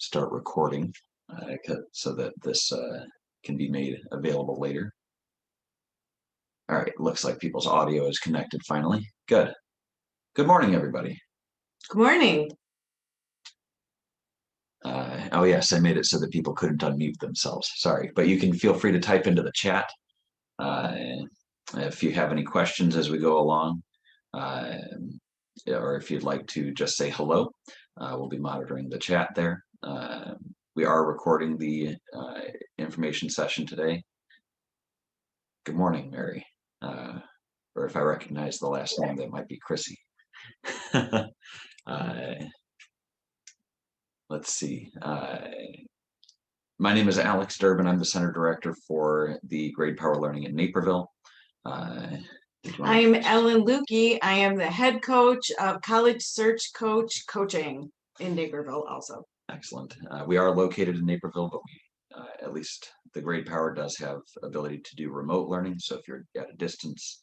start recording so that this can be made available later. All right, looks like people's audio is connected finally. Good. Good morning, everybody. Good morning. Oh yes, I made it so that people couldn't unmute themselves. Sorry, but you can feel free to type into the chat if you have any questions as we go along, or if you'd like to just say hello. We'll be monitoring the chat there. We are recording the information session today. Good morning, Mary. Or if I recognize the last name, that might be Chrissy. Let's see. My name is Alex Durbin. I'm the Center Director for the GradePower Learning in Naperville. I'm Ellen Lucke. I am the head coach of CollegeSearch coaching in Naperville also. Excellent. We are located in Naperville, but we, at least the GradePower does have ability to do remote learning. So if you're at a distance,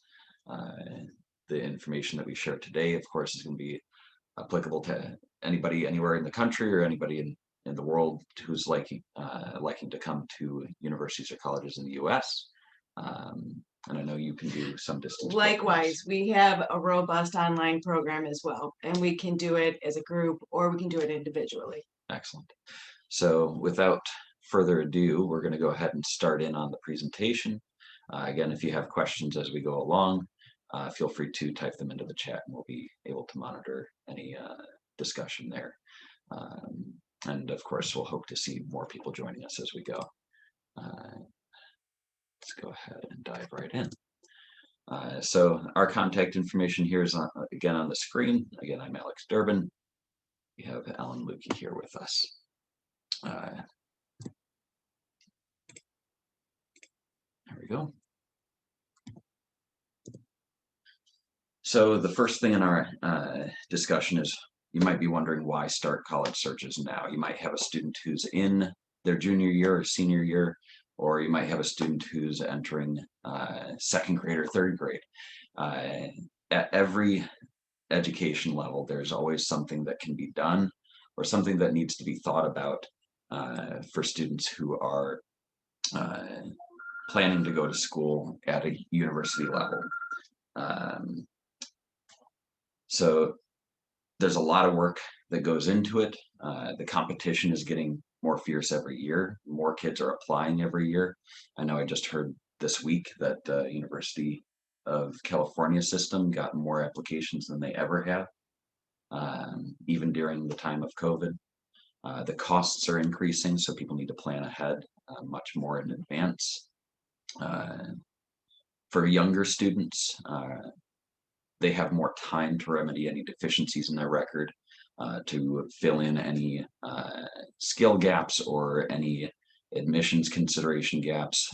the information that we share today, of course, is going to be applicable to anybody anywhere in the country or anybody in the world who's liking to come to universities or colleges in the US. And I know you can do some distance. Likewise, we have a robust online program as well, and we can do it as a group or we can do it individually. Excellent. So without further ado, we're going to go ahead and start in on the presentation. Again, if you have questions as we go along, feel free to type them into the chat and we'll be able to monitor any discussion there. And of course, we'll hope to see more people joining us as we go. Let's go ahead and dive right in. So our contact information here is again on the screen. Again, I'm Alex Durbin. We have Ellen Lucke here with us. There we go. So the first thing in our discussion is, you might be wondering why start college searches now. You might have a student who's in their junior year or senior year, or you might have a student who's entering second grade or third grade. At every education level, there's always something that can be done or something that needs to be thought about for students who are planning to go to school at a university level. So there's a lot of work that goes into it. The competition is getting more fierce every year. More kids are applying every year. I know I just heard this week that the University of California system got more applications than they ever have, even during the time of COVID. The costs are increasing, so people need to plan ahead much more in advance. For younger students, they have more time to remedy any deficiencies in their record, to fill in any skill gaps or any admissions consideration gaps,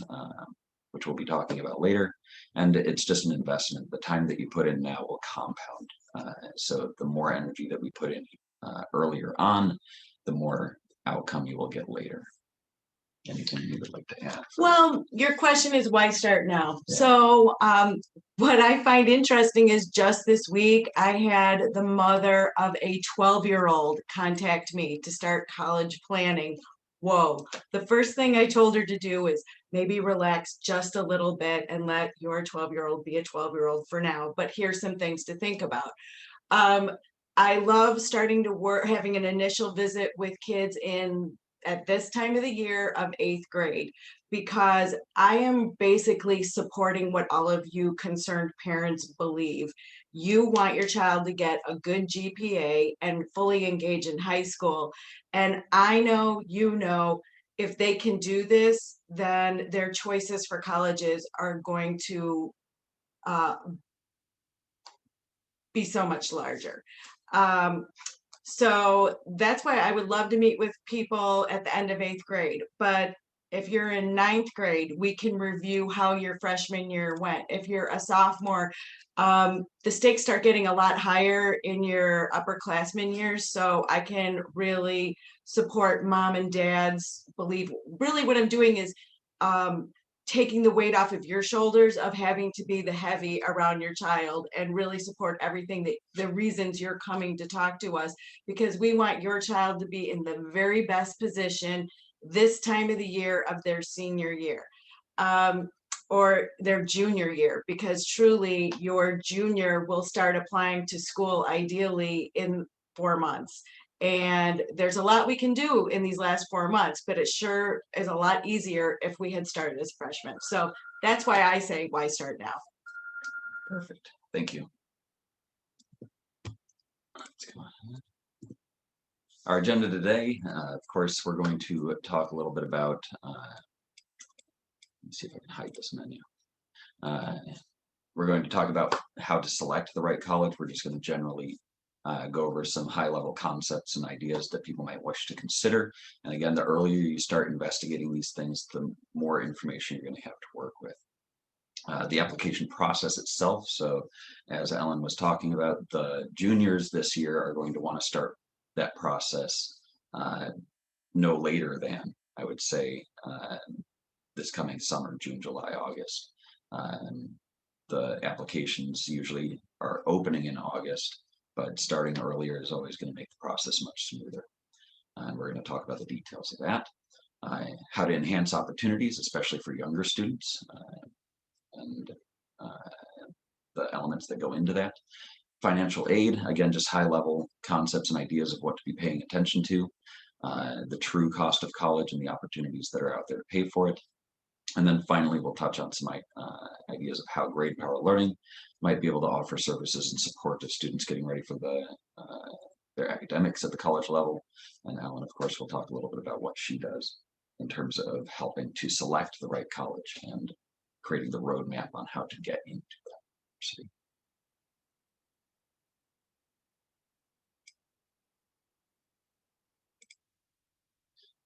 which we'll be talking about later. And it's just an investment. The time that you put in now will compound. So the more energy that we put in earlier on, the more outcome you will get later. Anything you would like to add? Well, your question is why start now? Yeah. So what I find interesting is just this week, I had the mother of a 12-year-old contact me to start college planning. Whoa. The first thing I told her to do is maybe relax just a little bit and let your 12-year-old be a 12-year-old for now. But here's some things to think about. I love starting to work, having an initial visit with kids at this time of the year of 8th grade, because I am basically supporting what all of you concerned parents believe. You want your child to get a good GPA and fully engage in high school. And I know, you know, if they can do this, then their choices for colleges are going to be so much larger. So that's why I would love to meet with people at the end of 8th grade. But if you're in 9th grade, we can review how your freshman year went. If you're a sophomore, the stakes start getting a lot higher in your upperclassmen years. So I can really support mom and dad's belief. Really what I'm doing is taking the weight off of your shoulders of having to be the heavy around your child and really support everything that the reasons you're coming to talk to us, because we want your child to be in the very best position this time of the year of their senior year. Or their junior year, because truly your junior will start applying to school ideally in 4 months. And there's a lot we can do in these last 4 months, but it sure is a lot easier if we had started as freshmen. So that's why I say, why start now? Perfect. Thank you. Let's go ahead. Our agenda today, of course, we're going to talk a little bit about, let me see if I can hide this menu. We're going to talk about how to select the right college. We're just going to generally go over some high-level concepts and ideas that people might wish to consider. And again, the earlier you start investigating these things, the more information you're going to have to work with. The application process itself. So as Ellen was talking about, the juniors this year are going to want to start that process no later than, I would say, this coming summer, June, July, August. The applications usually are opening in August, but starting earlier is always going to make the process much smoother. And we're going to talk about the details of that. How to enhance opportunities, especially for younger students, and the elements that go into that. Financial aid, again, just high-level concepts and ideas of what to be paying attention to. The true cost of college and the opportunities that are out there to pay for it. And then finally, we'll touch on some ideas of how GradePower Learning might be able to offer services and support to students getting ready for their academics at the college level. And Ellen, of course, will talk a little bit about what she does in terms of helping to select the right college and creating the roadmap on how to get into that university.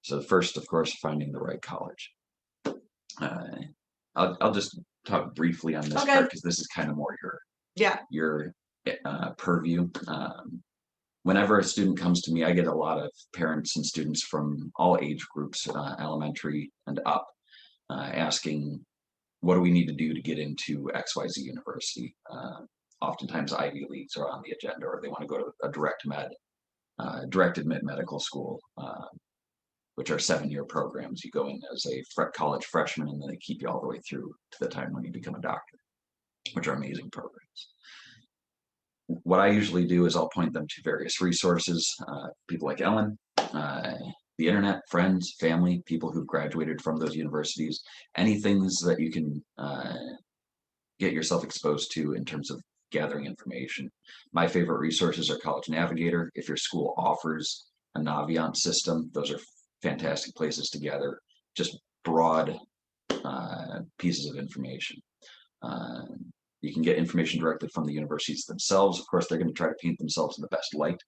So first, of course, finding the right college. I'll just talk briefly on this part because this is kind of more your purview. Whenever a student comes to me, I get a lot of parents and students from all age groups, elementary and up, asking, what do we need to do to get into XYZ university? Oftentimes Ivy Leagues are on the agenda, or they want to go to a direct admit medical school, which are 7-year programs. You go in as a college freshman, and then they keep you all the way through to the time when you become a doctor, which are amazing programs. What I usually do is I'll point them to various resources, people like Ellen, the internet, friends, family, people who've graduated from those universities, anything that you can get yourself exposed to in terms of gathering information. My favorite resources are College Navigator. If your school offers a Naviance system, those are fantastic places to gather just broad pieces of information. You can get information directly from the universities themselves. Of course, they're going to try to paint themselves in the best light,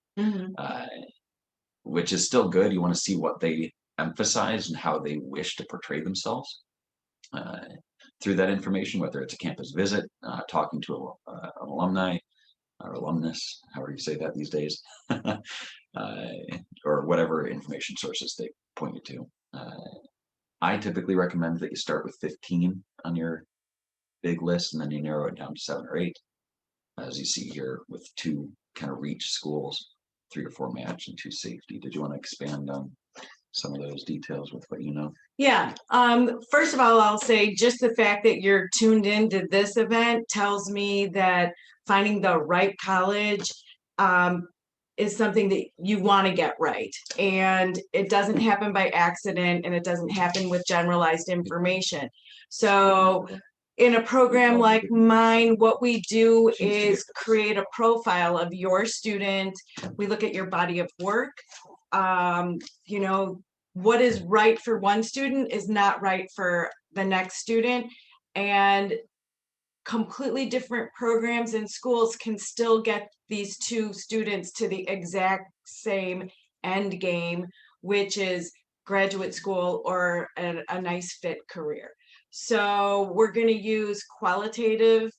which is still good. You want to see what they emphasize and how they wish to portray themselves through that information, whether it's a campus visit, talking to an alumni or alumnus, however you say that these days, or whatever information sources they point you to. I typically recommend that you start with 15 on your big list, and then you narrow it down to 7 or 8, as you see here, with 2 kind of reach schools, 3 or 4 match, and 2 safety. Did you want to expand on some of those details with what you know? Yeah. First of all, I'll say just the fact that you're tuned into this event tells me that finding the right college is something that you want to get right. And it doesn't happen by accident, and it doesn't happen with generalized information. So in a program like mine, what we do is create a profile of your student. We look at your body of work. You know, what is right for one student is not right for the next student. And completely different programs and schools can still get these 2 students to the exact same end game, which is graduate school or a nice fit career. So we're going to use qualitative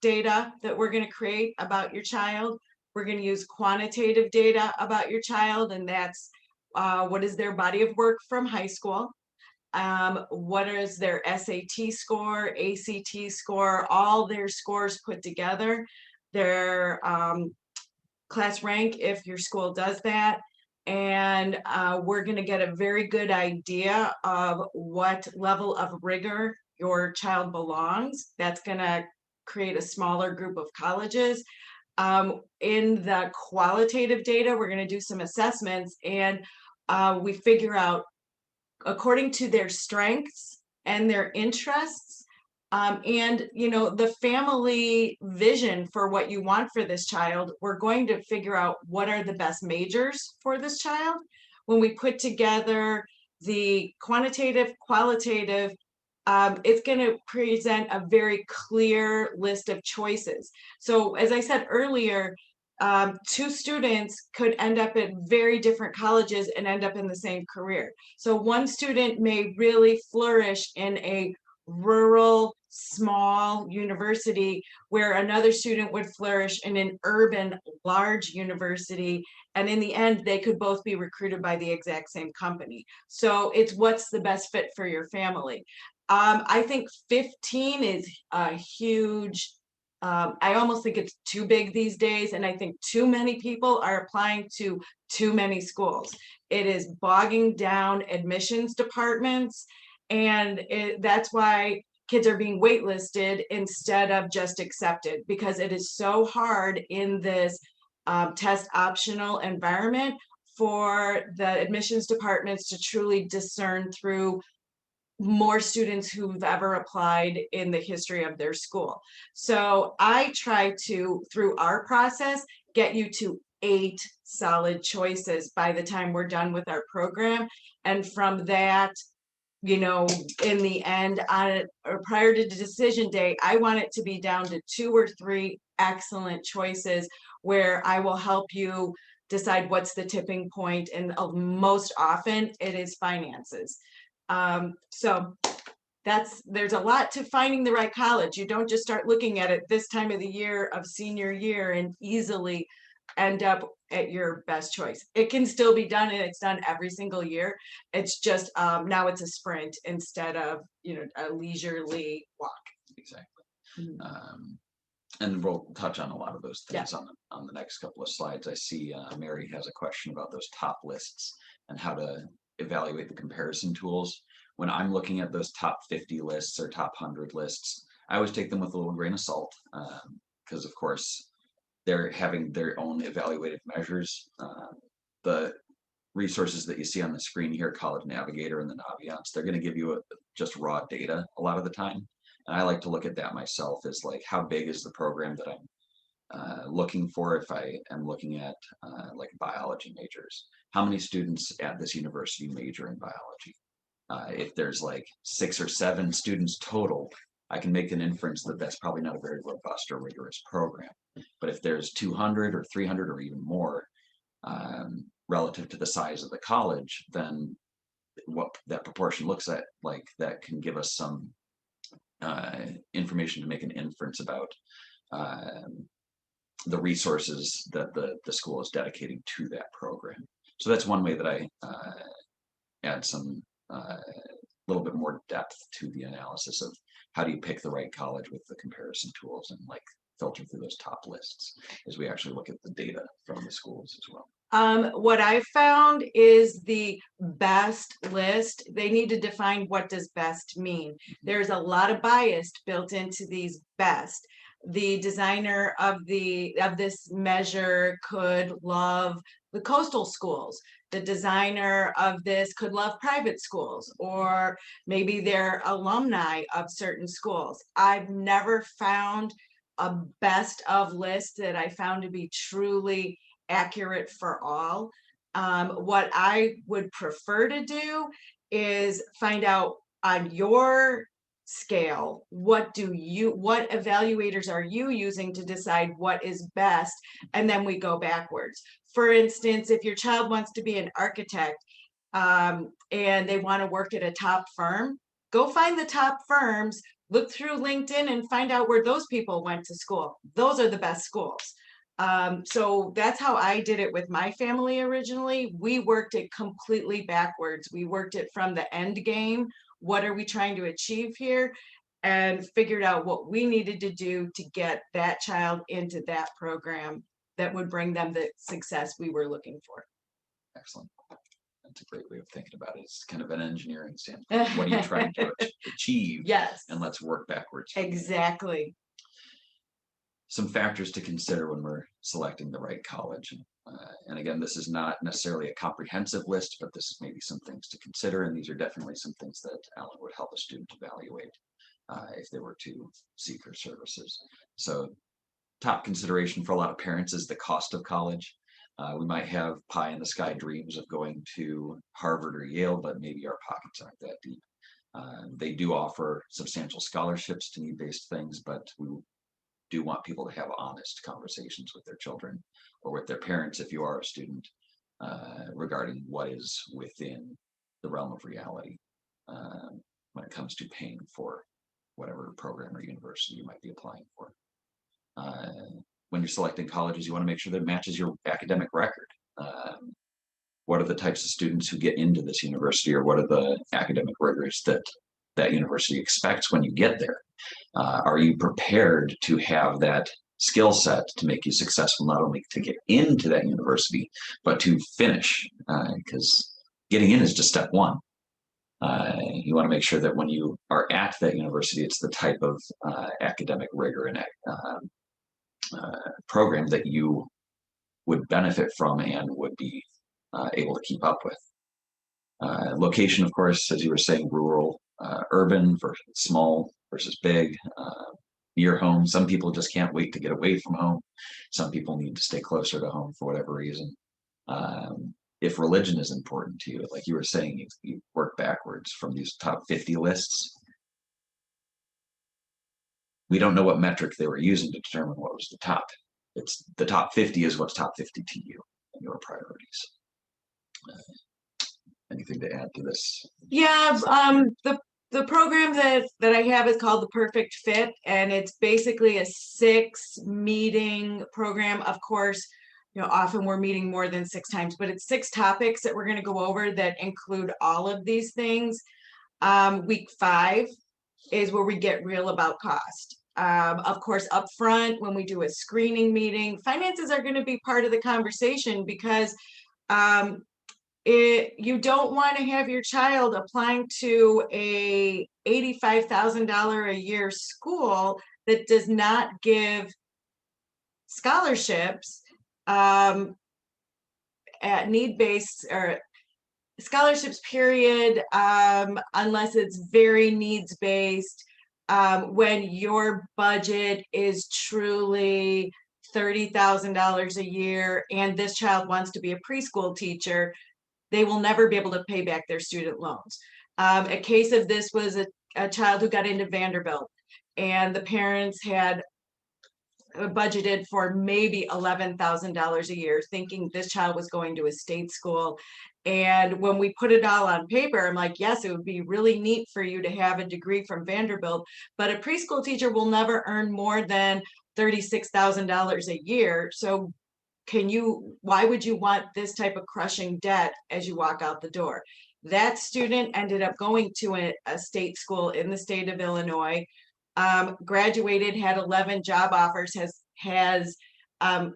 data that we're going to create about your child. We're going to use quantitative data about your child, and that's what is their body of work from high school. what is their SAT score, ACT score, all their scores put together, their class rank if your school does that. And we're going to get a very good idea of what level of rigor your child belongs. That's going to create a smaller group of colleges. In the qualitative data, we're going to do some assessments, and we figure out according to their strengths and their interests, and the family vision for what you want for this child. We're going to figure out what are the best majors for this child. When we put together the quantitative, qualitative, it's going to present a very clear list of choices. So as I said earlier, two students could end up at very different colleges and end up in the same career. So one student may really flourish in a rural, small university, where another student would flourish in an urban, large university. And in the end, they could both be recruited by the exact same company. So it's what's the best fit for your family. I think 15 is a huge, I almost think it's too big these days. And I think too many people are applying to too many schools. It is bogging down admissions departments. And that's why kids are being waitlisted instead of just accepted, because it is so hard in this test optional environment for the admissions departments to truly discern through more students who've ever applied in the history of their school. So I try to, through our process, get you to 8 solid choices by the time we're done with our program. And from that, in the end, or prior to the decision day, I want it to be down to 2 or 3 excellent choices where I will help you decide what's the tipping point. And most often it is finances. So there's a lot to finding the right college. You don't just start looking at it this time of the year of senior year and easily end up at your best choice. It can still be done, and it's done every single year. It's just now it's a sprint instead of a leisurely walk. Exactly. Mhm. And we'll touch on a lot of those things Yeah. on the next couple of slides. I see Mary has a question about those top lists and how to evaluate the comparison tools. When I'm looking at those top 50 lists or top 100 lists, I always take them with a little grain of salt, because of course they're having their own evaluative measures. The resources that you see on the screen here, College Navigator and the Naviance, they're going to give you just raw data a lot of the time. And I like to look at that myself as like, how big is the program that I'm looking for if I am looking at like biology majors? How many students at this university major in biology? If there's like 6 or 7 students total, I can make an inference that that's probably not a very robust or rigorous program. But if there's 200 or 300 or even more, relative to the size of the college, then what that proportion looks at, like, that can give us some information to make an inference about the resources that the school is dedicating to that program. So that's one way that I add some little bit more depth to the analysis of how do you pick the right college with the comparison tools, and like filter through those top lists as we actually look at the data from the schools as well. What I found is the best list. They need to define what does best mean. There's a lot of bias built into these best. The designer of this measure could love the coastal schools. The designer of this could love private schools, or maybe they're alumni of certain schools. I've never found a best of list that I found to be truly accurate for all. What I would prefer to do is find out on your scale, what evaluators are you using to decide what is best, and then we go backwards. For instance, if your child wants to be an architect, and they want to work at a top firm, go find the top firms, look through LinkedIn and find out where those people went to school. Those are the best schools. So that's how I did it with my family originally. We worked it completely backwards. We worked it from the end game. What are we trying to achieve here? And figured out what we needed to do to get that child into that program that would bring them the success we were looking for. Excellent. That's a great way of thinking about it. It's kind of an engineering standpoint. What are you trying to achieve? Yes. And let's work backwards. Exactly. Some factors to consider when we're selecting the right college. And again, this is not necessarily a comprehensive list, but this is maybe some things to consider. And these are definitely some things that Alan would help a student evaluate if they were to seek her services. So top consideration for a lot of parents is the cost of college. We might have pie in the sky dreams of going to Harvard or Yale, but maybe our pockets aren't that deep. They do offer substantial scholarships to need-based things, but we do want people to have honest conversations with their children or with their parents if you are a student regarding what is within the realm of reality when it comes to paying for whatever program or university you might be applying for. When you're selecting colleges, you want to make sure that it matches your academic record. What are the types of students who get into this university, or what are the academic rigors that that university expects when you get there? Are you prepared to have that skill set to make you successful, not only to get into that university, but to finish? Because getting in is just step one. You want to make sure that when you are at that university, it's the type of academic rigor and program that you would benefit from and would be able to keep up with. Location, of course, as you were saying, rural, urban versus small versus big, near home. Some people just can't wait to get away from home. Some people need to stay closer to home for whatever reason. If religion is important to you, like you were saying, you work backwards from these top 50 lists. We don't know what metric they were using to determine what was the top. It's the top 50 is what's top 50 to you and your priorities. Anything to add to this? Yeah, the program that I have is called the Perfect Fit, and it's basically a 6-meeting program. Of course, you know, often we're meeting more than 6 times, but it's 6 topics that we're going to go over that include all of these things. Week 5 is where we get real about cost. Of course, up front, when we do a screening meeting, finances are going to be part of the conversation because you don't want to have your child applying to a $85,000 a year school that does not give scholarships at need-based or scholarships period, unless it's very needs-based. When your budget is truly $30,000 a year and this child wants to be a preschool teacher, they will never be able to pay back their student loans. A case of this was a child who got into Vanderbilt, and the parents had budgeted for maybe $11,000 a year, thinking this child was going to a state school. And when we put it all on paper, I'm like, yes, it would be really neat for you to have a degree from Vanderbilt, but a preschool teacher will never earn more than $36,000 a year. So why would you want this type of crushing debt as you walk out the door? That student ended up going to a state school in the state of Illinois, graduated, had 11 job offers, has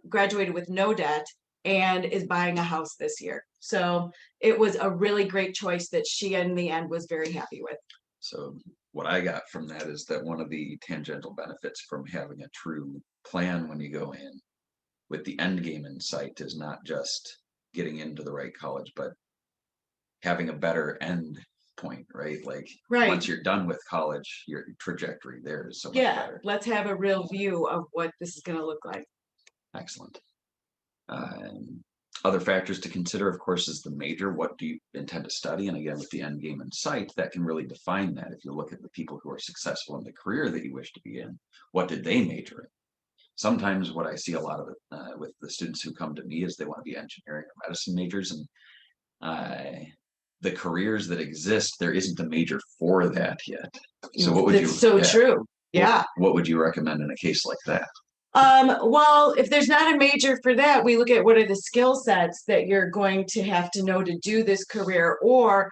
graduated with no debt, and is buying a house this year. So it was a really great choice that she in the end was very happy with. So what I got from that is that one of the tangential benefits from having a true plan when you go in with the end game in sight is not just getting into the right college, but having a better end point, right? Like once you're done with college, your trajectory there is so much better. Let's have a real view of what this is going to look like. Excellent. Other factors to consider, of course, is the major. What do you intend to study? And again, with the end game in sight, that can really define that. If you look at the people who are successful in the career that you wish to be in, what did they major in? Sometimes what I see a lot of it with the students who come to me is they want to be engineering or medicine majors, and the careers that exist, there isn't a major for that yet. So what would you? True. Yeah. What would you recommend in a case like that? Well, if there's not a major for that, we look at what are the skill sets that you're going to have to know to do this career, or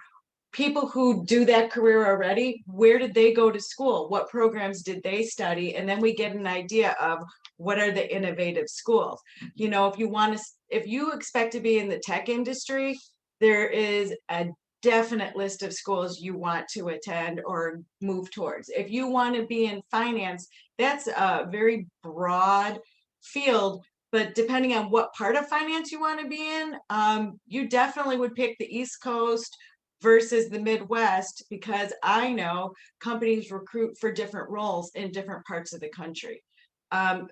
people who do that career already, where did they go to school? What programs did they study? And then we get an idea of what are the innovative schools. You know, if you expect to be in the tech industry, there is a definite list of schools you want to attend or move towards. If you want to be in finance, that's a very broad field, but depending on what part of finance you want to be in, you definitely would pick the East Coast versus the Midwest, because I know companies recruit for different roles in different parts of the country.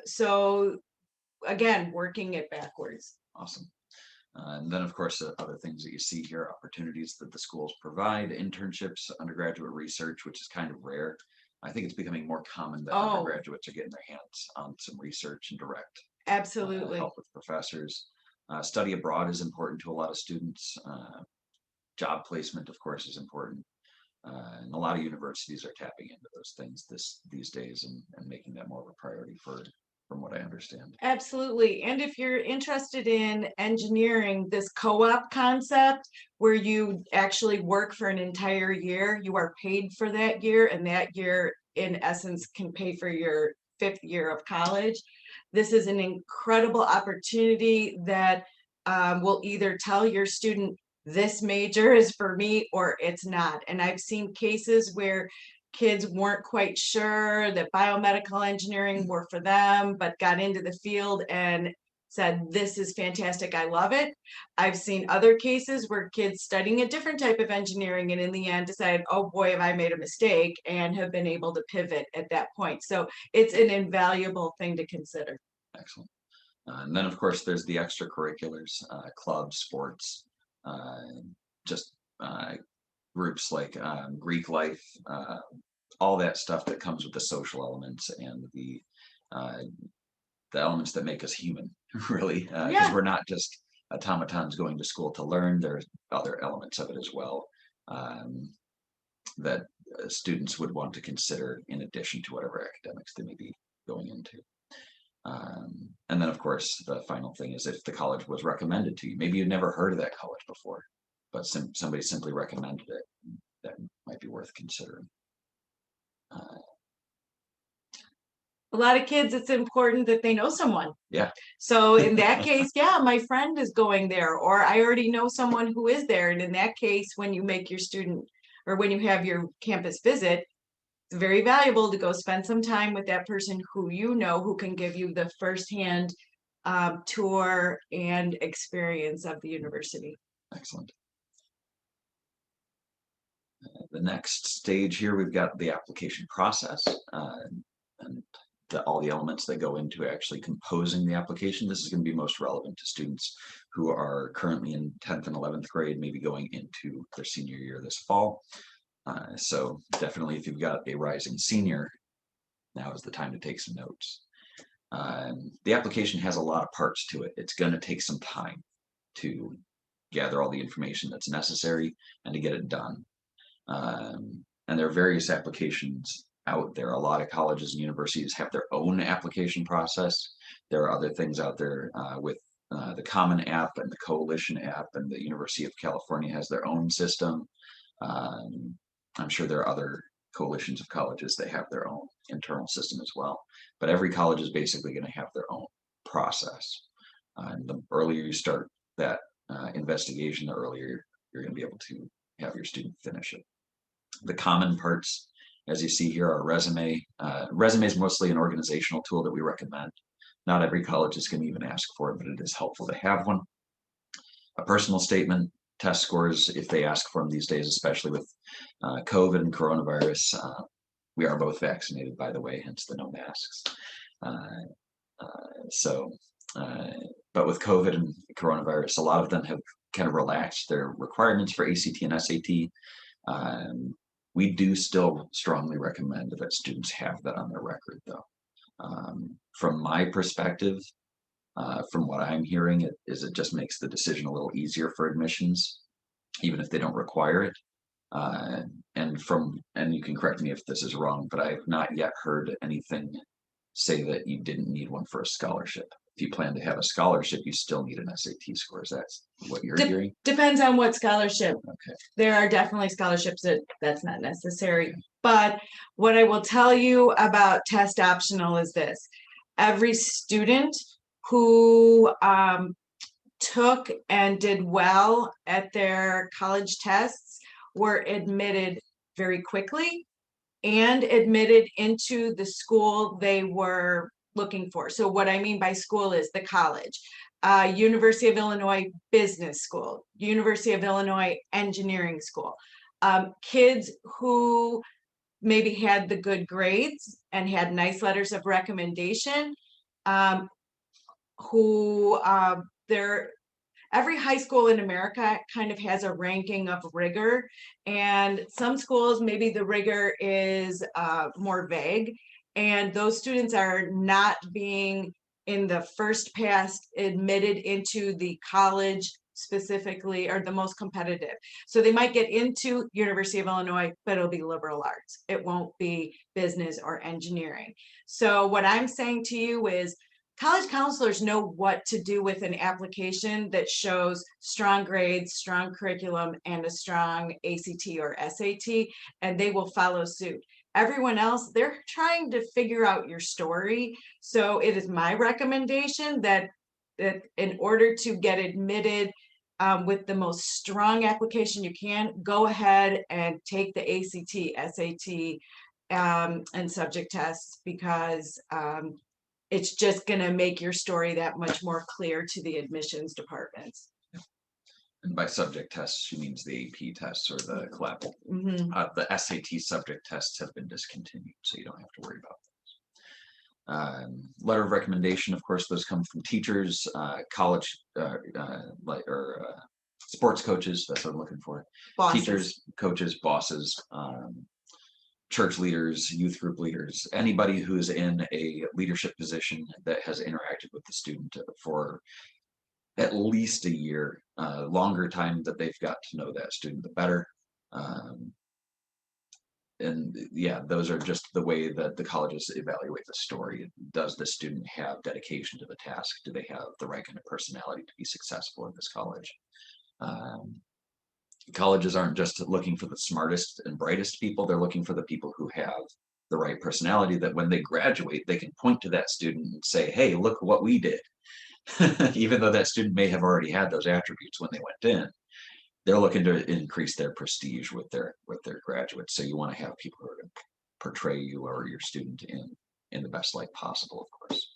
So again, working it backwards. Awesome. And then, of course, other things that you see here, opportunities that the schools provide, internships, undergraduate research, which is kind of rare. I think it's becoming more common that undergraduates are getting their hands on some research and direct Absolutely. help with professors. Study abroad is important to a lot of students. Job placement, of course, is important. And a lot of universities are tapping into those things these days and making that more of a priority from what I understand. Absolutely. And if you're interested in engineering, this co-op concept where you actually work for an entire year, you are paid for that year, and that year, in essence, can pay for your 5th year of college. This is an incredible opportunity that will either tell your student, this major is for me or it's not. And I've seen cases where kids weren't quite sure that biomedical engineering were for them, but got into the field and said, this is fantastic, I love it. I've seen other cases where kids studying a different type of engineering and in the end decided, oh boy, have I made a mistake, and have been able to pivot at that point. So it's an invaluable thing to consider. Excellent. And then, of course, there's the extracurriculars, clubs, sports, just groups like Greek life, all that stuff that comes with the social elements and the elements that make us human, really, because we're not just automatons going to school to learn. There's other elements of it as well that students would want to consider in addition to whatever academics they may be going into. And then, of course, the final thing is if the college was recommended to you, maybe you'd never heard of that college before, but somebody simply recommended it, that might be worth considering. A lot of kids, it's important that they know someone. Yeah. So in that case, yeah, my friend is going there, or I already know someone who is there. And in that case, when you make your student, or when you have your campus visit, it's very valuable to go spend some time with that person who you know, who can give you the firsthand tour and experience of the university. Excellent. The next stage here, we've got the application process and all the elements that go into actually composing the application. This is going to be most relevant to students who are currently in 10th and 11th grade, maybe going into their senior year this fall. So definitely, if you've got a rising senior, now is the time to take some notes. The application has a lot of parts to it. It's going to take some time to gather all the information that's necessary and to get it done. And there are various applications out there. A lot of colleges and universities have their own application process. There are other things out there with the Common App and the Coalition App, and the University of California has their own system. I'm sure there are other coalitions of colleges that have their own internal system as well. But every college is basically going to have their own process. And the earlier you start that investigation, the earlier you're going to be able to have your student finish it. The common parts, as you see here, are resume. Resume is mostly an organizational tool that we recommend. Not every college is going to even ask for it, but it is helpful to have one. A personal statement, test scores, if they ask for them these days, especially with COVID and coronavirus. We are both vaccinated, by the way, hence the no masks. But with COVID and coronavirus, a lot of them have kind of relaxed their requirements for ACT and SAT. We do still strongly recommend that students have that on their record, though. From my perspective, from what I'm hearing, it just makes the decision a little easier for admissions, even if they don't require it. And you can correct me if this is wrong, but I have not yet heard anything say that you didn't need one for a scholarship. If you plan to have a scholarship, you still need an SAT score. Is that what you're hearing? Depends on what scholarship. Okay. There are definitely scholarships that's not necessary. But what I will tell you about test optional is this. Every student who took and did well at their college tests were admitted very quickly and admitted into the school they were looking for. So what I mean by school is the college. University of Illinois Business School, University of Illinois Engineering School. Kids who maybe had the good grades and had nice letters of recommendation, every high school in America kind of has a ranking of rigor, and some schools, maybe the rigor is more vague, and those students are not being in the first pass admitted into the college specifically, or the most competitive. So they might get into University of Illinois, but it'll be liberal arts. It won't be business or engineering. So what I'm saying to you is, college counselors know what to do with an application that shows strong grades, strong curriculum, and a strong ACT or SAT, and they will follow suit. Everyone else, they're trying to figure out your story. So it is my recommendation that in order to get admitted with the most strong application you can, go ahead and take the ACT, SAT, and subject tests, because it's just going to make your story that much more clear to the admissions departments. And by subject tests, she means the AP tests or the CLEP. Mm-hmm. The SAT subject tests have been discontinued, so you don't have to worry about those. Letter of recommendation, of course, those come from teachers, college, sports coaches. That's what I'm looking for. Bosses. Teachers, coaches, bosses, church leaders, youth group leaders, anybody who's in a leadership position that has interacted with the student for at least a year. Longer time that they've got to know that student, the better. And yeah, those are just the way that the colleges evaluate the story. Does the student have dedication to the task? Do they have the right kind of personality to be successful in this college? Colleges aren't just looking for the smartest and brightest people. They're looking for the people who have the right personality, that when they graduate, they can point to that student and say, hey, look what we did. Even though that student may have already had those attributes when they went in, they're looking to increase their prestige with their graduates. So you want to have people who are going to portray you or your student in the best light possible, of course.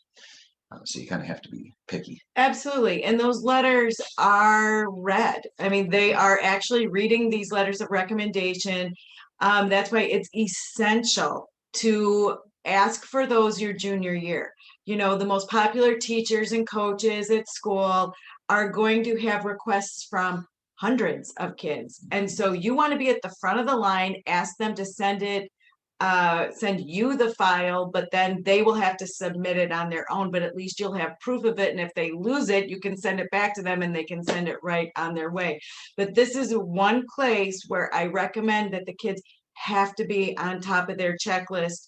So you kind of have to be picky. Absolutely. And those letters are read. I mean, they are actually reading these letters of recommendation. That's why it's essential to ask for those your junior year. You know, the most popular teachers and coaches at school are going to have requests from hundreds of kids. And so you want to be at the front of the line, ask them to send you the file, but then they will have to submit it on their own, but at least you'll have proof of it. And if they lose it, you can send it back to them and they can send it right on their way. But this is one place where I recommend that the kids have to be on top of their checklist,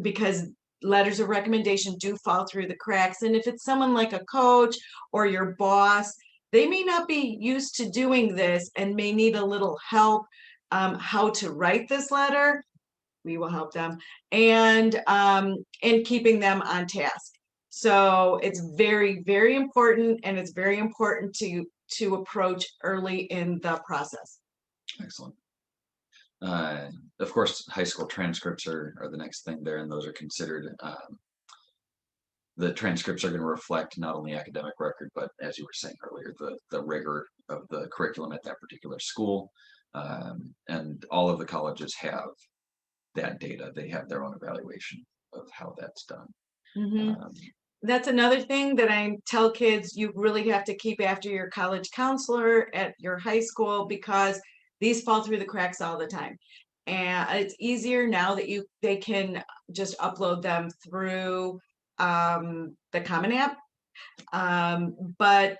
because letters of recommendation do fall through the cracks. And if it's someone like a coach or your boss, they may not be used to doing this and may need a little help how to write this letter. We will help them, and keeping them on task. So it's very, very important, and it's very important to approach early in the process. Excellent. Of course, high school transcripts are the next thing there, and those are considered. The transcripts are going to reflect not only academic record, but as you were saying earlier, the rigor of the curriculum at that particular school. And all of the colleges have that data. They have their own evaluation of how that's done. Mm-hmm. That's another thing that I tell kids, you really have to keep after your college counselor at your high school, because these fall through the cracks all the time. And it's easier now that they can just upload them through the Common App. But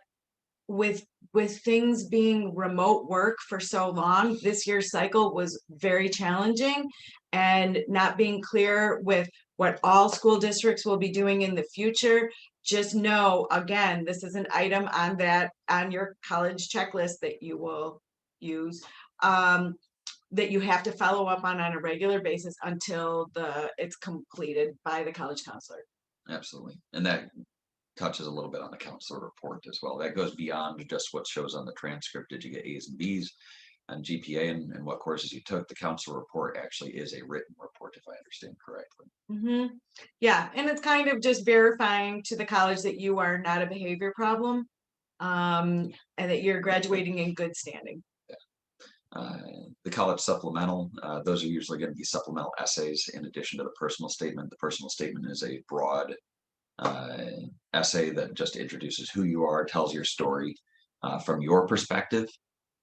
with things being remote work for so long, this year's cycle was very challenging, and not being clear with what all school districts will be doing in the future. Just know, again, this is an item on your college checklist that you will use, that you have to follow up on a regular basis until it's completed by the college counselor. Absolutely. And that touches a little bit on the counselor report as well. That goes beyond just what shows on the transcript. Did you get A's and B's and GPA and what courses you took? The counselor report actually is a written report, if I understand correctly. Yeah, and it's kind of just verifying to the college that you are not a behavior problem, and that you're graduating in good standing. The college supplemental, those are usually going to be supplemental essays in addition to the personal statement. The personal statement is a broad essay that just introduces who you are, tells your story from your perspective.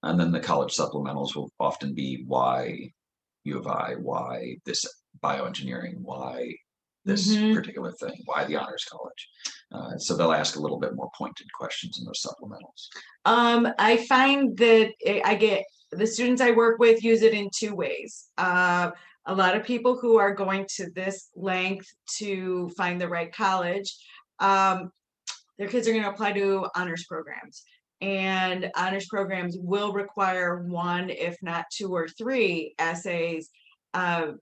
And then the college supplementals will often be why U of I, why this bioengineering, why this particular thing, why the honors college. So they'll ask a little bit more pointed questions in those supplementals. I find that I get the students I work with use it in two ways. A lot of people who are going to this length to find the right college, their kids are going to apply to honors programs. And honors programs will require one, if not two or three essays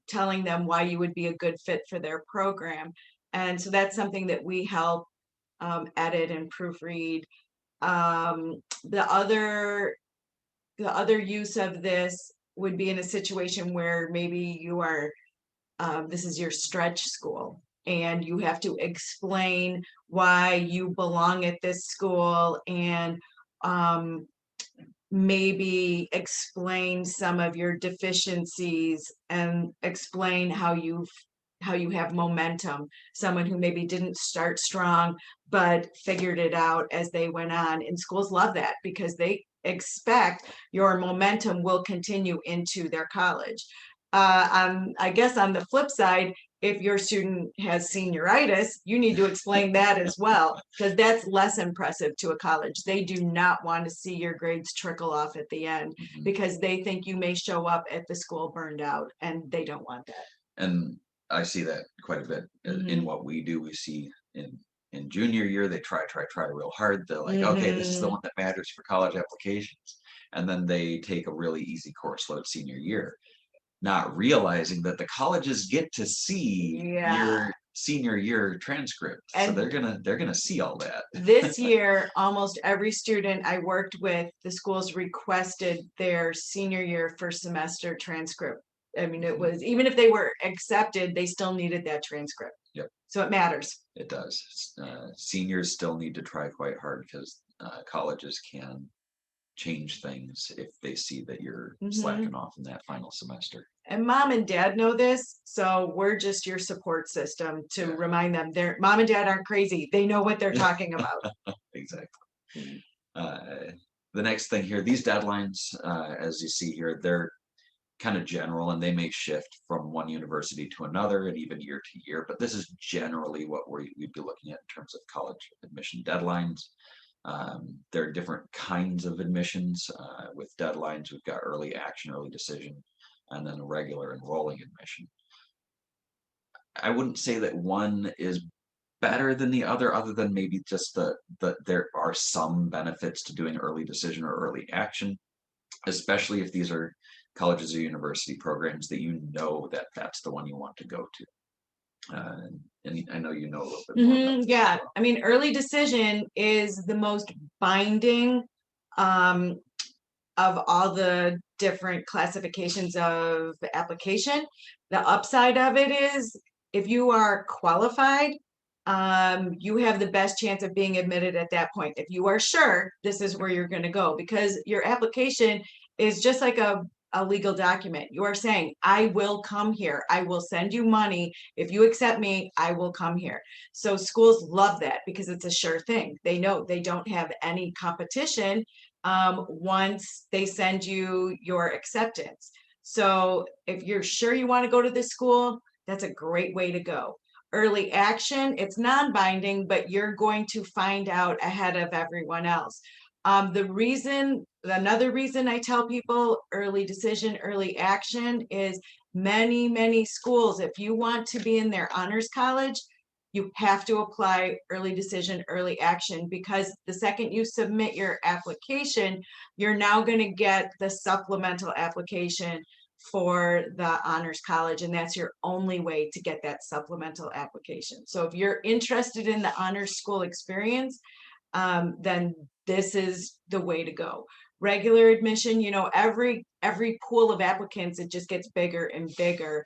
telling them why you would be a good fit for their program. And so that's something that we help edit and proofread. The other use of this would be in a situation where maybe you are, this is your stretch school and you have to explain why you belong at this school, and maybe explain some of your deficiencies and explain how you have momentum. Someone who maybe didn't start strong but figured it out as they went on. And schools love that because they expect your momentum will continue into their college. I guess on the flip side, if your student has senioritis, you need to explain that as well, because that's less impressive to a college. They do not want to see your grades trickle off at the end because they think you may show up at the school burned out, and they don't want that. And I see that quite a bit in what we do. We see in junior year, they try real hard. They're like, okay, this is the one that matters for college applications. And then they take a really easy course load senior year, not realizing that the colleges get to see your senior year transcript. And so they're gonna see all that. This year, almost every student I worked with, the schools requested their senior year first semester transcript. I mean, it was, even if they were accepted, they still needed that transcript. Yep. So it matters. It does. Seniors still need to try quite hard because colleges can change things if they see that you're slacking off in that final semester. And mom and dad know this, so we're just your support system to remind them. Their mom and dad aren't crazy. They know what they're talking about. Exactly. The next thing here, these deadlines, as you see here, they're kind of general and they may shift from one university to another and even year to year, but this is generally what we'd be looking at in terms of college admission deadlines. There are different kinds of admissions with deadlines. We've got early action, early decision, and then a regular enrolling admission. I wouldn't say that one is better than the other than maybe just that there are some benefits to doing early decision or early action, especially if these are colleges or university programs that you know that that's the one you want to go to. And I know you know a little bit more about this as well. I mean, early decision is the most binding of all the different classifications of application. The upside of it is if you are qualified, you have the best chance of being admitted at that point. If you are sure this is where you're going to go, because your application is just like a legal document. You are saying, I will come here. I will send you money. If you accept me, I will come here. So schools love that because it's a sure thing. They know they don't have any competition once they send you your acceptance. So if you're sure you want to go to this school, that's a great way to go. Early action, it's non-binding, but you're going to find out ahead of everyone else. The reason another reason I tell people early decision, early action is many schools, if you want to be in their honors college, you have to apply early decision, early action, because the second you submit your application, you're now going to get the supplemental application for the honors college, and that's your only way to get that supplemental application. So if you're interested in the honors school experience, then this is the way to go. Regular admission, you know, every pool of applicants, it just gets bigger and bigger.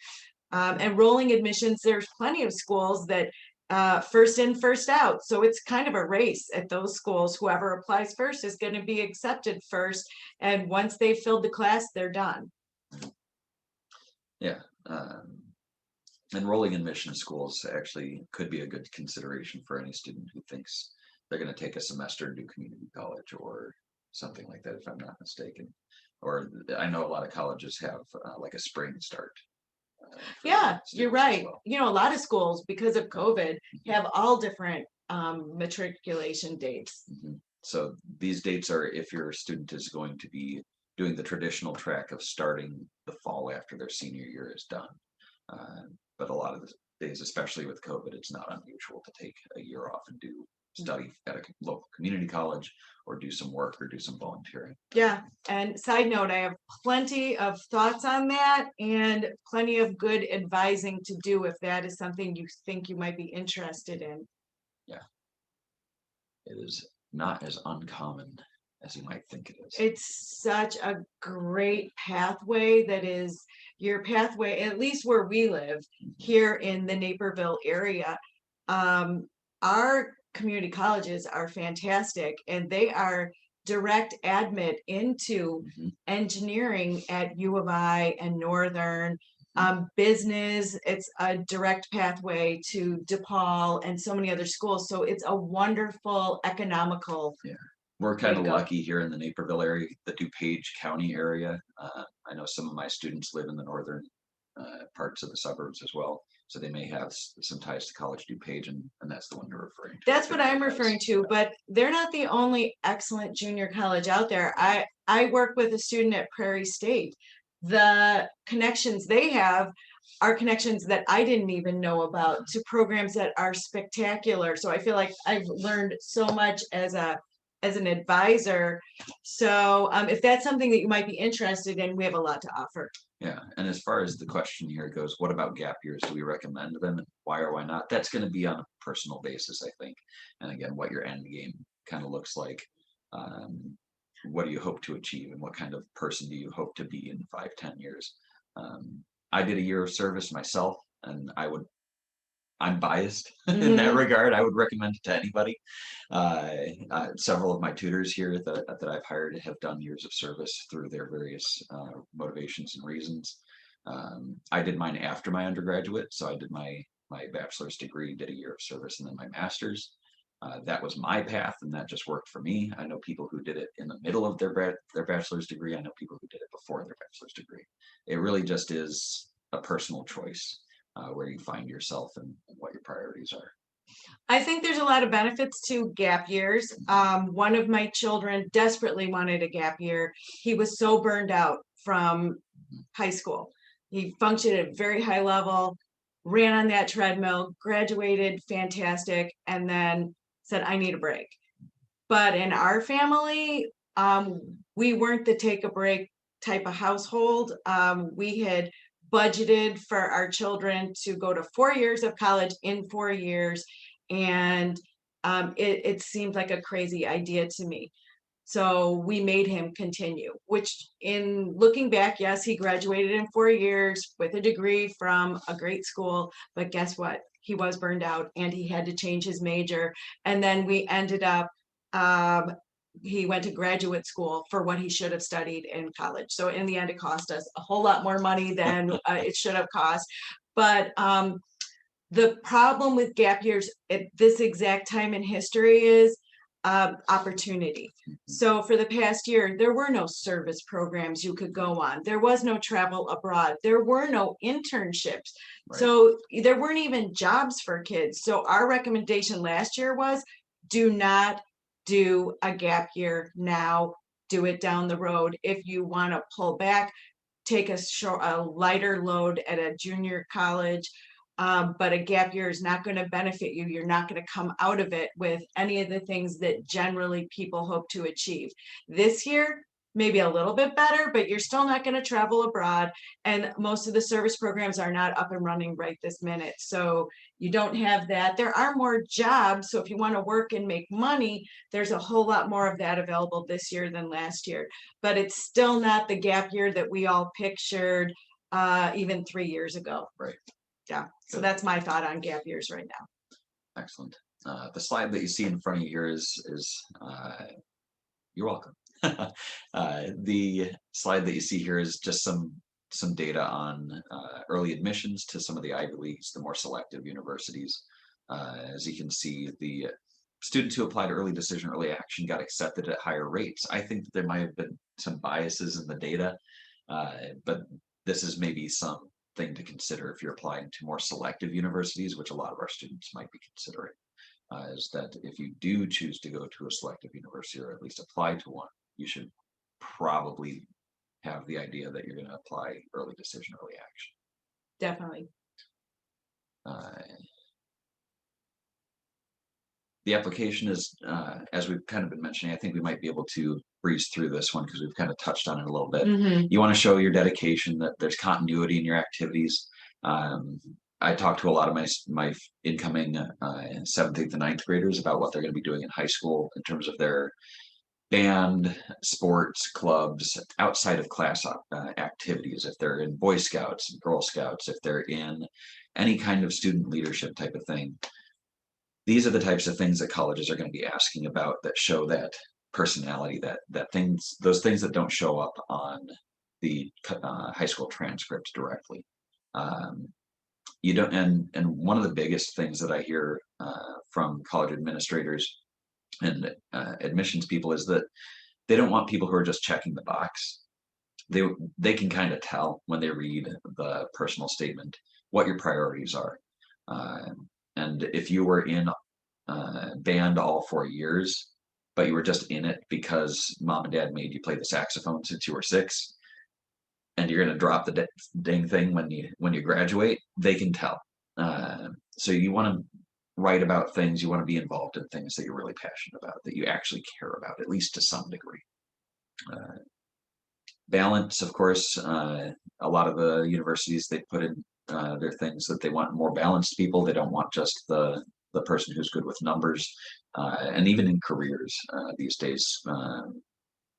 And rolling admissions, there's plenty of schools that first in, first out. So it's kind of a race at those schools. Whoever applies first is going to be accepted first. And once they've filled the class, they're done. Yeah. Enrolling in mission schools actually could be a good consideration for any student who thinks they're going to take a semester and do community college or something like that, if I'm not mistaken. Or I know a lot of colleges have like a spring start. Yeah, you're right. Well. You know, a lot of schools, because of COVID, have all different matriculation dates. Mm-hmm. So these dates are if your student is going to be doing the traditional track of starting the fall after their senior year is done. But a lot of the days, especially with COVID, it's not unusual to take a year off and do study at a local community college or do some work or do some volunteering. Yeah, and side note, I have plenty of thoughts on that and plenty of good advising to do if that is something you think you might be interested in. Yeah, it is not as uncommon as you might think it is. It's such a great pathway that is your pathway, at least where we live here in the Naperville area. Our community colleges are fantastic, and they are direct admit into engineering at U of I and Northern. Business, it's a direct pathway to DePaul and so many other schools. So it's a wonderful economical. Yeah. We're kind of lucky here in the Naperville area, the DuPage County area. I know some of my students live in the northern parts of the suburbs as well. So they may have some ties to College DuPage, and that's the one you're referring to. That's what I'm referring to, but they're not the only excellent junior college out there. I work with a student at Prairie State. The connections they have are connections that I didn't even know about to programs that are spectacular. So I feel like I've learned so much as an advisor. So if that's something that you might be interested in, we have a lot to offer. Yeah, and as far as the question here goes, what about gap years? Do we recommend them? Why or why not? That's going to be on a personal basis, I think. And again, what your end game kind of looks like. What do you hope to achieve, and what kind of person do you hope to be in 5-10 years? I did a year of service myself, and I'm biased in that regard. I would recommend it to anybody. Several of my tutors here that I've hired have done years of service through their various motivations and reasons. I did mine after my undergraduate, so I did my bachelor's degree, did a year of service, and then my master's. That was my path, and that just worked for me. I know people who did it in the middle of their bachelor's degree. I know people who did it before their bachelor's degree. It really just is a personal choice. Where you find yourself and what your priorities are. I think there's a lot of benefits to gap years. One of my children desperately wanted a gap year. He was so burned out from high school. He functioned at a very high level, ran on that treadmill, graduated fantastic, and then said, I need a break. But in our family, we weren't the take a break type of household. We had budgeted for our children to go to 4 years of college in 4 years. And it seemed like a crazy idea to me. So we made him continue, which in looking back, yes, he graduated in 4 years with a degree from a great school. But guess what? He was burned out and he had to change his major. And then we ended up he went to graduate school for what he should have studied in college. So in the end, it cost us a whole lot more money than it should have cost. But the problem with gap years at this exact time in history is opportunity. So for the past year, there were no service programs you could go on. There was no travel abroad. There were no internships. Right. So there weren't even jobs for kids. So our recommendation last year was do not do a gap year now. do it down the road. If you want to pull back, take a lighter load at a junior college. But a gap year is not going to benefit you. You're not going to come out of it with any of the things that generally people hope to achieve. This year, maybe a little bit better, but you're still not going to travel abroad. And most of the service programs are not up and running right this minute. So you don't have that. There are more jobs. So if you want to work and make money, there's a whole lot more of that available this year than last year. But it's still not the gap year that we all pictured even 3 years ago. Right. Yeah. So that's my thought on gap years right now. Excellent. The slide that you see in front of you here is you're welcome. The slide that you see here is just some data on early admissions to some of the Ivy Leagues, the more selective universities. As you can see, the students who applied early decision, early action got accepted at higher rates. I think that there might have been some biases in the data, but this is maybe something to consider if you're applying to more selective universities, which a lot of our students might be considering. Is that if you do choose to go to a selective university, or at least apply to one, you should probably have the idea that you're going to apply early decision, early action. Definitely. The application is, as we've kind of been mentioning, I think we might be able to breeze through this one because we've kind of touched on it a little bit. You want to show your dedication, that there's continuity in your activities. I talked to a lot of my incoming 7th, 8th, and 9th graders about what they're going to be doing in high school in terms of their band, sports, clubs, outside of class activities. If they're in Boy Scouts, Girl Scouts, if they're in any kind of student leadership type of thing. These are the types of things that colleges are going to be asking about that show that personality, those things that don't show up on the high school transcripts directly. You don't, and one of the biggest things that I hear from college administrators and admissions people is that they don't want people who are just checking the box. They can kind of tell when they read the personal statement what your priorities are. And if you were in band all 4 years, but you were just in it because mom and dad made you play the saxophone since you were 6, and you're going to drop the dang thing when you graduate, they can tell. So you want to write about things, you want to be involved in things that you're really passionate about, that you actually care about, at least to some degree. Balance, of course, a lot of the universities, they put in their things that they want more balanced people. They don't want just the person who's good with numbers. And even in careers these days,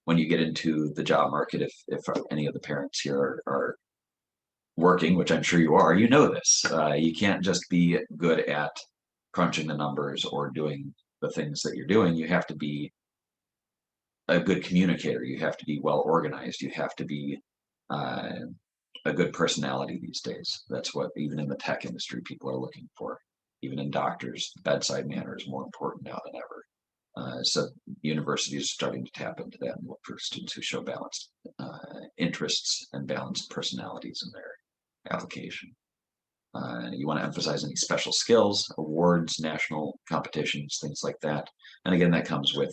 when you get into the job market, if any of the parents here are working, which I'm sure you are, you know this. You can't just be good at crunching the numbers or doing the things that you're doing. You have to be a good communicator. You have to be well organized. You have to be a good personality these days. That's what even in the tech industry people are looking for. Even in doctors, bedside manner is more important now than ever. So universities are starting to tap into that and look for students who show balanced interests and balanced personalities in their application. You want to emphasize any special skills, awards, national competitions, things like that. And again, that comes with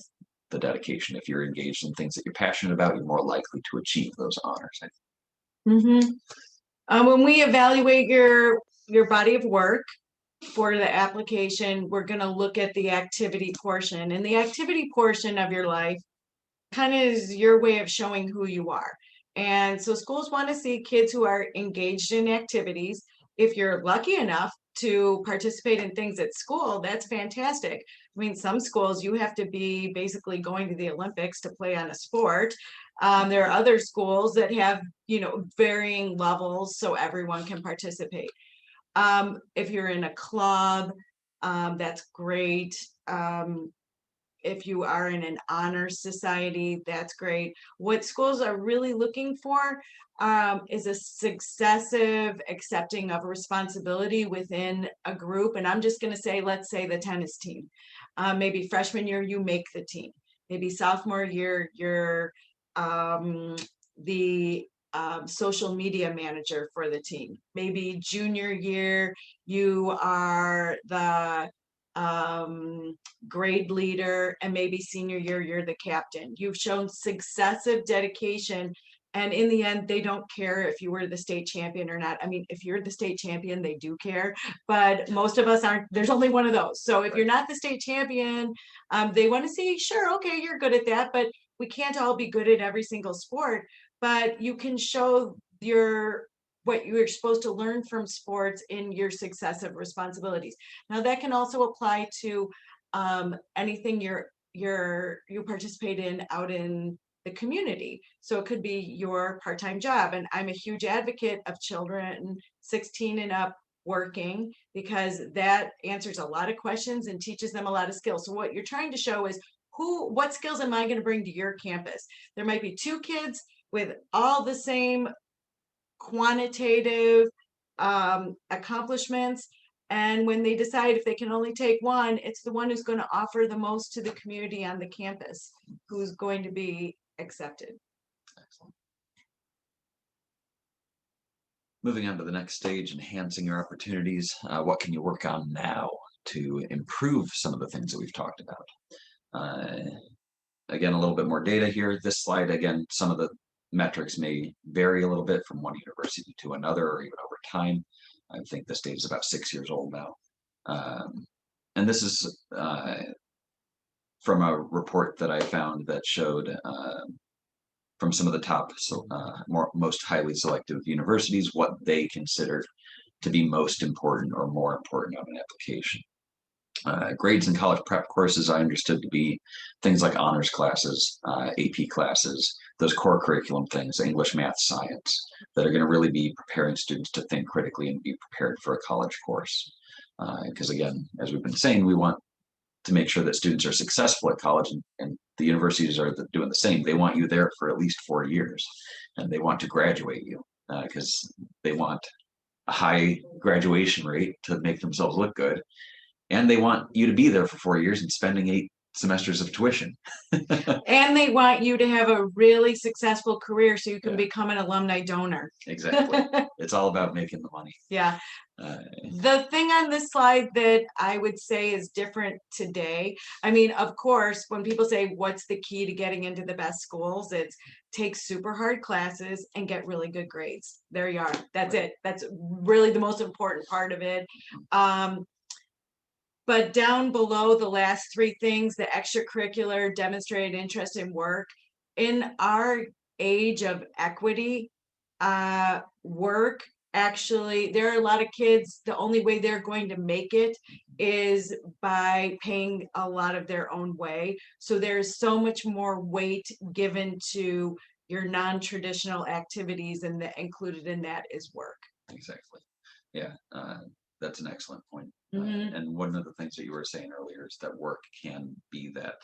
the dedication. If you're engaged in things that you're passionate about, you're more likely to achieve those honors. When we evaluate your body of work for the application, we're going to look at the activity portion. And the activity portion of your life kind of is your way of showing who you are. And so schools want to see kids who are engaged in activities. If you're lucky enough to participate in things at school, that's fantastic. I mean, some schools you have to be basically going to the Olympics to play on a sport. There are other schools that have, varying levels so everyone can participate. If you're in a club, that's great. If you are in an honor society, that's great. What schools are really looking for is a successive accepting of responsibility within a group. And I'm just going to say, let's say the tennis team. Maybe freshman year, you make the team. Maybe sophomore year, you're the social media manager for the team. Maybe junior year, you are the grade leader, and maybe senior year, you're the captain. You've shown successive dedication. And in the end, they don't care if you were the state champion or not. I mean, if you're the state champion, they do care, but most of us aren't. There's only one of those. So if you're not the state champion, they want to see, sure, okay, you're good at that, but we can't all be good at every single sport. But you can show what you're supposed to learn from sports in your successive responsibilities. Now that can also apply to anything you participate in out in the community. So it could be your part-time job. And I'm a huge advocate of children 16 and up working, because that answers a lot of questions and teaches them a lot of skills. So what you're trying to show is what skills am I going to bring to your campus? There might be two kids with all the same quantitative accomplishments, and when they decide if they can only take one, it's the one who's going to offer the most to the community on the campus who's going to be accepted. Excellent. Moving on to the next stage, enhancing your opportunities. What can you work on now to improve some of the things that we've talked about? Again, a little bit more data here. This slide, again, some of the metrics may vary a little bit from one university to another, or even over time. I think this data is about 6 years old now. And this is from a report that I found that showed from some of the top, most highly selective universities, what they consider to be most important or more important on an application. Grades in college prep courses I understood to be things like honors classes, AP classes, those core curriculum things, English, math, science, that are going to really be preparing students to think critically and be prepared for a college course. Because again, as we've been saying, we want to make sure that students are successful at college, and the universities are doing the same. They want you there for at least 4 years, and they want to graduate you because they want a high graduation rate to make themselves look good. And they want you to be there for 4 years and spending 8 semesters of tuition. And they want you to have a really successful career so you can become an alumni donor. Exactly. It's all about making the money. Yeah. The thing on this slide that I would say is different today, I mean, of course, when people say what's the key to getting into the best schools, it's take super hard classes and get really good grades. There you are. That's it. That's really the most important part of it. But down below the last 3 things, the extracurricular, demonstrated interest in work, in our age of equity, work, actually, there are a lot of kids, the only way they're going to make it is by paying a lot of their own way. So there's so much more weight given to your non-traditional activities, and included in that is work. Exactly. Yeah. That's an excellent point. And one of the things that you were saying earlier is that work can be that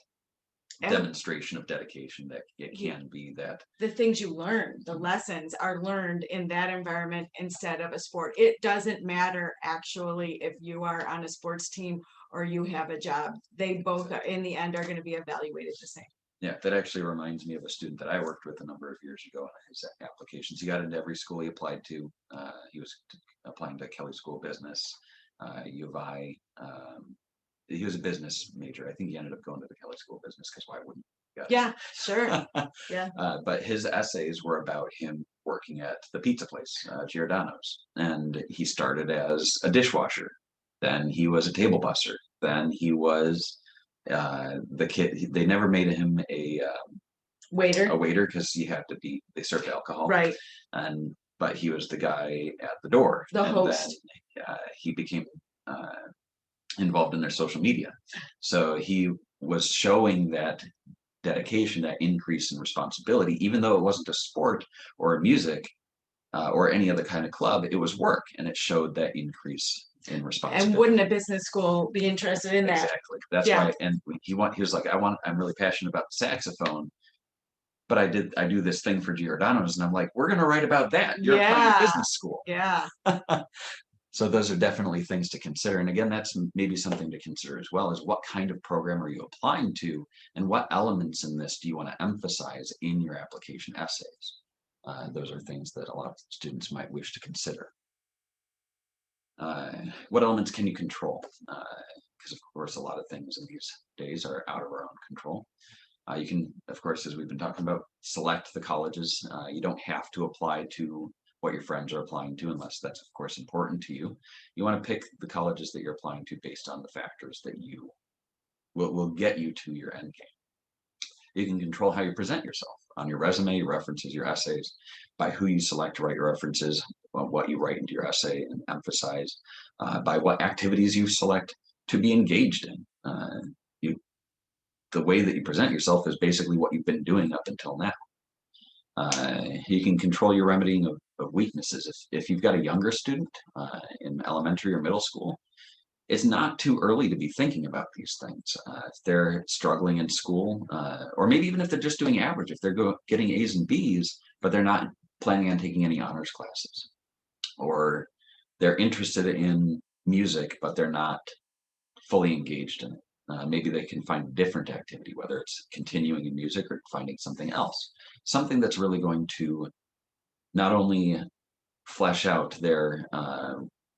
demonstration of dedication, that it can be that the things you learn, the lessons are learned in that environment instead of a sport. It doesn't matter actually if you are on a sports team or you have a job. They both are, in the end, are going to be evaluated the same. Yeah, that actually reminds me of a student that I worked with a number of years ago on his applications. He got into every school he applied to. He was applying to Kelley School of Business, U of I. He was a business major. I think he ended up going to the Kelley School of Business because why wouldn't you? Yeah, sure. Yeah. But his essays were about him working at the pizza place, Giordano's. And he started as a dishwasher. Then he was a table busser. Then he was the kid. They never made him a waiter because he had to be. They served alcohol, right? But he was the guy at the door, the host. Then, he became involved in their social media, so he was showing that dedication, that increase in responsibility, even though it wasn't a sport or a music or any other kind of club. It was work, and it showed that increase in responsibility. And wouldn't a business school be interested in that? Exactly. That's why. And he was like, I'm really passionate about the saxophone, but I do this thing for Giordano's, and I'm like, we're going to write about that. You're applying to business school. Yeah. So those are definitely things to consider. And again, that's maybe something to consider as well, is what kind of program are you applying to, and what elements in this do you want to emphasize in your application essays? Those are things that a lot of students might wish to consider. What elements can you control? because of course a lot of things in these days are out of our own control. You can, of course, as we've been talking about, select the colleges. You don't have to apply to what your friends are applying to unless that's, of course, important to you. You want to pick the colleges that you're applying to based on the factors that you will get you to your end game. You can control how you present yourself on your resume, your references, your essays, by who you select to write your references, what you write into your essay and emphasize, by what activities you select to be engaged in. The way that you present yourself is basically what you've been doing up until now. You can control your remedying of weaknesses. If you've got a younger student in elementary or middle school, it's not too early to be thinking about these things. If they're struggling in school, or maybe even if they're just doing average, if they're getting A's and B's, but they're not planning on taking any honors classes, or they're interested in music, but they're not fully engaged in it. Maybe they can find a different activity, whether it's continuing in music or finding something else, something that's really going to not only flesh out their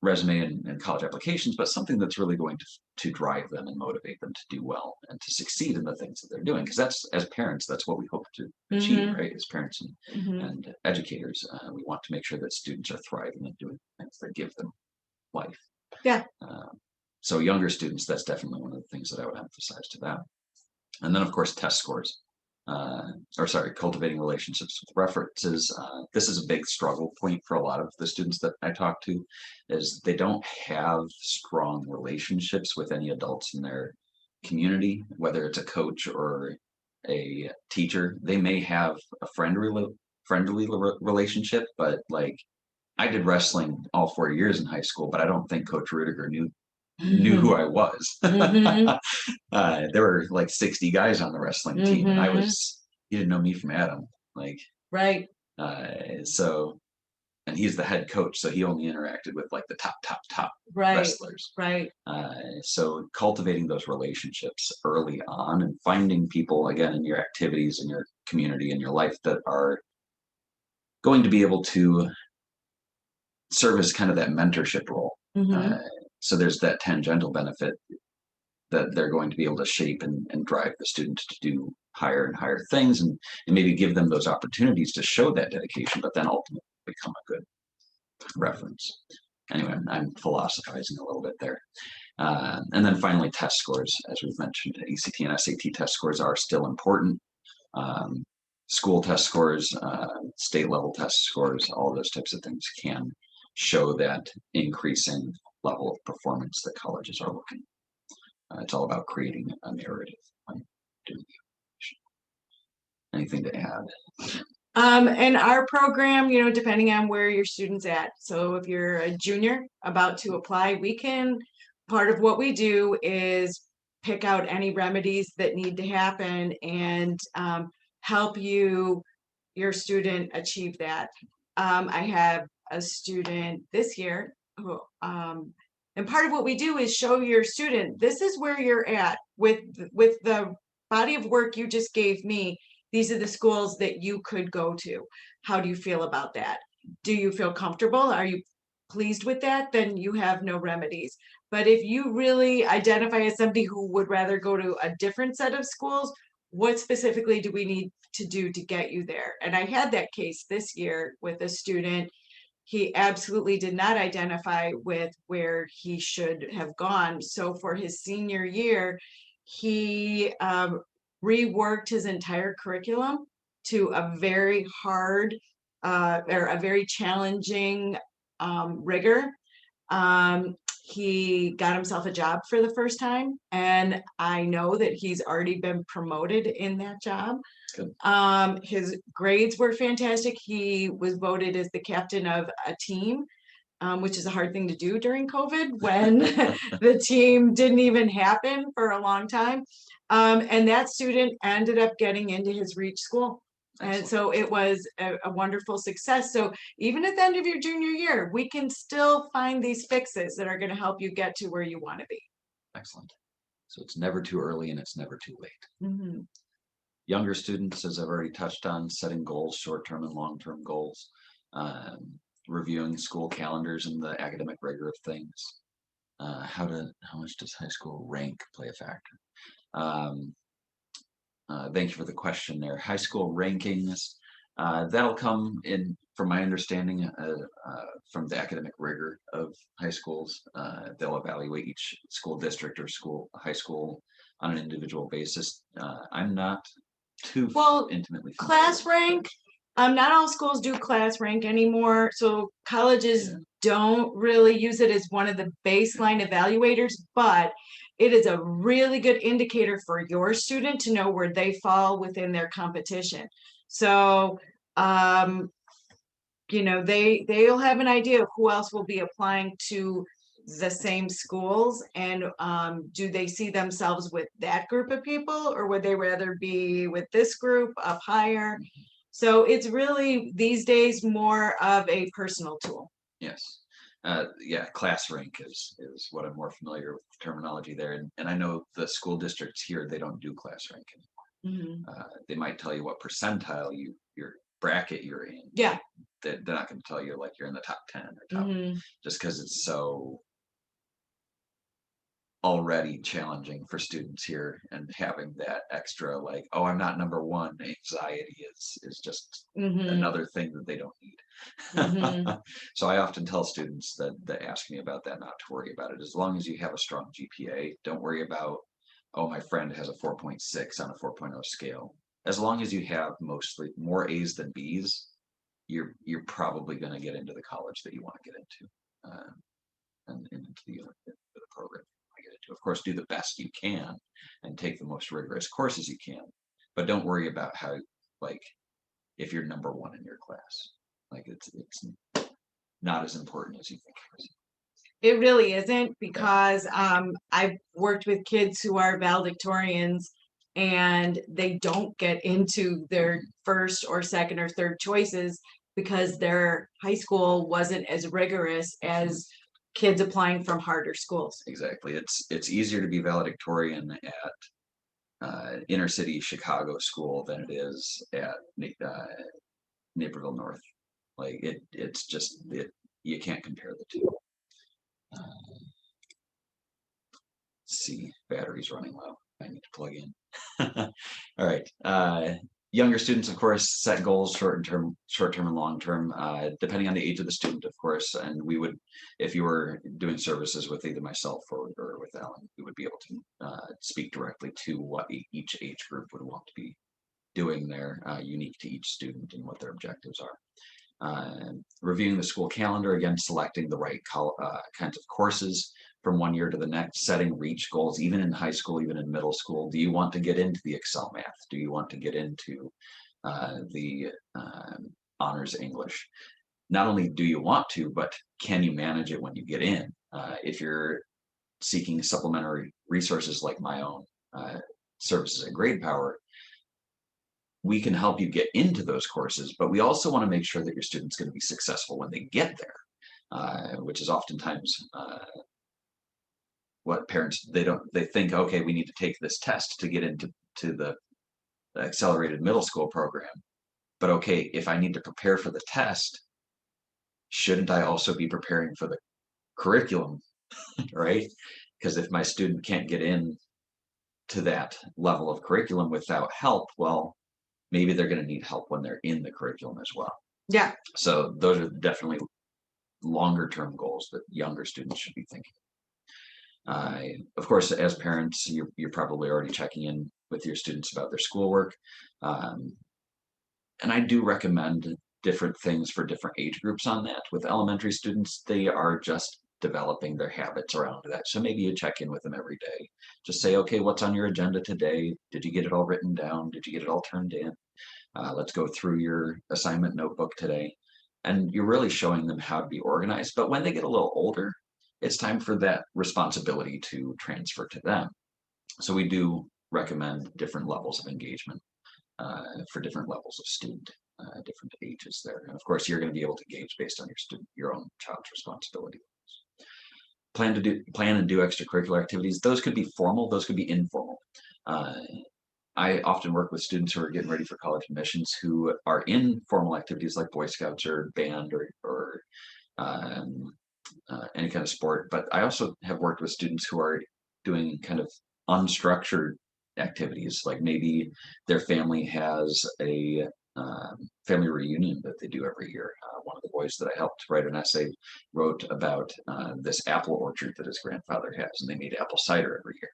resume and college applications, but something that's really going to drive them and motivate them to do well and to succeed in the things that they're doing. Because that's, as parents, that's what we hope to achieve, right? As parents and educators, we want to make sure that students are thriving and doing things that give them life. Yeah. So younger students, that's definitely one of the things that I would emphasize to them. And then, of course, test scores. Cultivating relationships with references. This is a big struggle point for a lot of the students that I talk to, is they don't have strong relationships with any adults in their community, whether it's a coach or a teacher. They may have a friendly relationship, but like, I did wrestling all 4 years in high school, but I don't think Coach Rudiger knew who I was. There were like 60 guys on the wrestling team, and he didn't know me from Adam. Like, right. And he's the head coach, so he only interacted with like the top Right. wrestlers. Right. So cultivating those relationships early on and finding people, again, in your activities, in your community, in your life, that are going to be able to serve as kind of that mentorship role. So there's that tangential benefit that they're going to be able to shape and drive the student to do higher and higher things, and maybe give them those opportunities to show that dedication, but then ultimately become a good reference. Anyway, I'm philosophizing a little bit there. And then finally, test scores. As we've mentioned, ACT and SAT test scores are still important. School test scores, state level test scores, all those types of things can show that increasing level of performance that colleges are looking. It's all about creating a narrative when doing the evaluation. Anything to add? In our program, depending on where your student's at. So if you're a junior about to apply, part of what we do is pick out any remedies that need to happen and help your student achieve that. I have a student this year who, and part of what we do is show your student, this is where you're at with the body of work you just gave me. These are the schools that you could go to. How do you feel about that? Do you feel comfortable? Are you pleased with that? Then you have no remedies. But if you really identify as somebody who would rather go to a different set of schools, what specifically do we need to do to get you there? And I had that case this year with a student. He absolutely did not identify with where he should have gone. So for his senior year, he reworked his entire curriculum to a very hard or a very challenging rigor. He got himself a job for the first time, and I know that he's already been promoted in that job. Good. His grades were fantastic. He was voted as the captain of a team, which is a hard thing to do during COVID when the team didn't even happen for a long time. And that student ended up getting into his reach school. Excellent. And so it was a wonderful success. So even at the end of your junior year, we can still find these fixes that are going to help you get to where you want to be. Excellent. So it's never too early and it's never too late. Younger students, as I've already touched on, setting goals, short-term and long-term goals, reviewing school calendars and the academic rigor of things, How much does high school rank play a factor? Um, Thank you for the question there. High school rankings, that'll come in, from my understanding, from the academic rigor of high schools. They'll evaluate each school district or high school on an individual basis. I'm not too Well, intimately familiar class with rank, not all schools do class rank anymore, so colleges Yeah. don't really use it as one of the baseline evaluators, but it is a really good indicator for your student to know where they fall within their competition. So, they'll have an idea of who else will be applying to the same schools, and do they see themselves with that group of people, or would they rather be with this group up higher? So it's really these days more of a personal tool. Yes. Yeah, class rank is what I'm more familiar with the terminology there. And I know the school districts here, they don't do class ranking. Mhm. They might tell you what percentile your bracket you're in. Yeah. They're not going to tell you like you're in the top 10 or top, Mhm. just because it's so already challenging for students here, and having that extra like, oh, I'm not number one anxiety is just Mhm. another thing that they don't need. Mhm. So I often tell students that ask me about that not to worry about it. As long as you have a strong GPA, don't worry about, oh, my friend has a 4.6 on a 4.0 scale. As long as you have mostly more A's than B's, you're probably going to get into the college that you want to get into, and into the program you want to get into. Of course, do the best you can and take the most rigorous courses you can, but don't worry about how, like, if you're number one in your class. Like, it's not as important as you think it is. It really isn't, because I've worked with kids who are valedictorians and they don't get into their first or second or third choices because their high school wasn't as rigorous as kids applying from harder schools. Exactly. It's easier to be valedictorian at inner city Chicago school than it is at Naperville North. Like it's just you can't compare the two. Let's see, battery's running low. I need to plug in. All right. Younger students, of course, set goals short term and long term, depending on the age of the student, of course. And we would, if you were doing services with either myself or with Alan, we would be able to speak directly to what each age group would want to be doing there, unique to each student and what their objectives are. Reviewing the school calendar, again, selecting the right kinds of courses from one year to the next, setting reach goals, even in high school, even in middle school. Do you want to get into the Excel math? Do you want to get into the honors English? Not only do you want to, but can you manage it when you get in? If you're seeking supplementary resources like my own services at GradePower, we can help you get into those courses, but we also want to make sure that your student's going to be successful when they get there, which is oftentimes what parents, they think, okay, we need to take this test to get into the accelerated middle school program. But okay, if I need to prepare for the test, shouldn't I also be preparing for the curriculum, right? Because if my student can't get in to that level of curriculum without help, well, maybe they're going to need help when they're in the curriculum as well. Yeah. So those are definitely longer term goals that younger students should be thinking. Of course, as parents, you're probably already checking in with your students about their schoolwork. And I do recommend different things for different age groups on that. With elementary students, they are just developing their habits around that. So maybe you check in with them every day. Just say, okay, what's on your agenda today? Did you get it all written down? Did you get it all turned in? Let's go through your assignment notebook today. And you're really showing them how to be organized. But when they get a little older, it's time for that responsibility to transfer to them. So we do recommend different levels of engagement for different levels of student, different ages there. And of course, you're going to be able to gauge based on your own child's responsibility. Plan and do extracurricular activities. Those could be formal, those could be informal. I often work with students who are getting ready for college admissions who are in formal activities like Boy Scouts or band or any kind of sport, but I also have worked with students who are doing kind of unstructured activities, like maybe their family has a family reunion that they do every year. One of the boys that I helped write an essay wrote about this apple orchard that his grandfather has, and they made apple cider every year.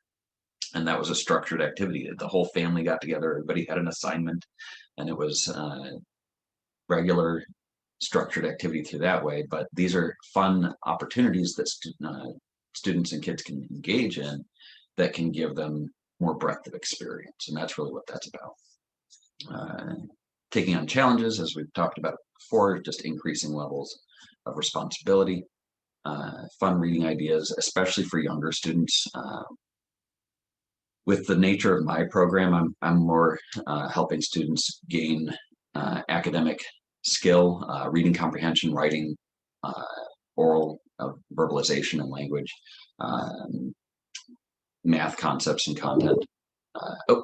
And that was a structured activity. The whole family got together, everybody had an assignment, and it was regular structured activity through that way. But these are fun opportunities that students and kids can engage in that can give them more breadth of experience. And that's really what that's about. Taking on challenges, as we've talked about before, just increasing levels of responsibility, fun reading ideas, especially for younger students. With the nature of my program, I'm more helping students gain academic skill, reading comprehension, writing, oral verbalization and language, math concepts and content. Oh,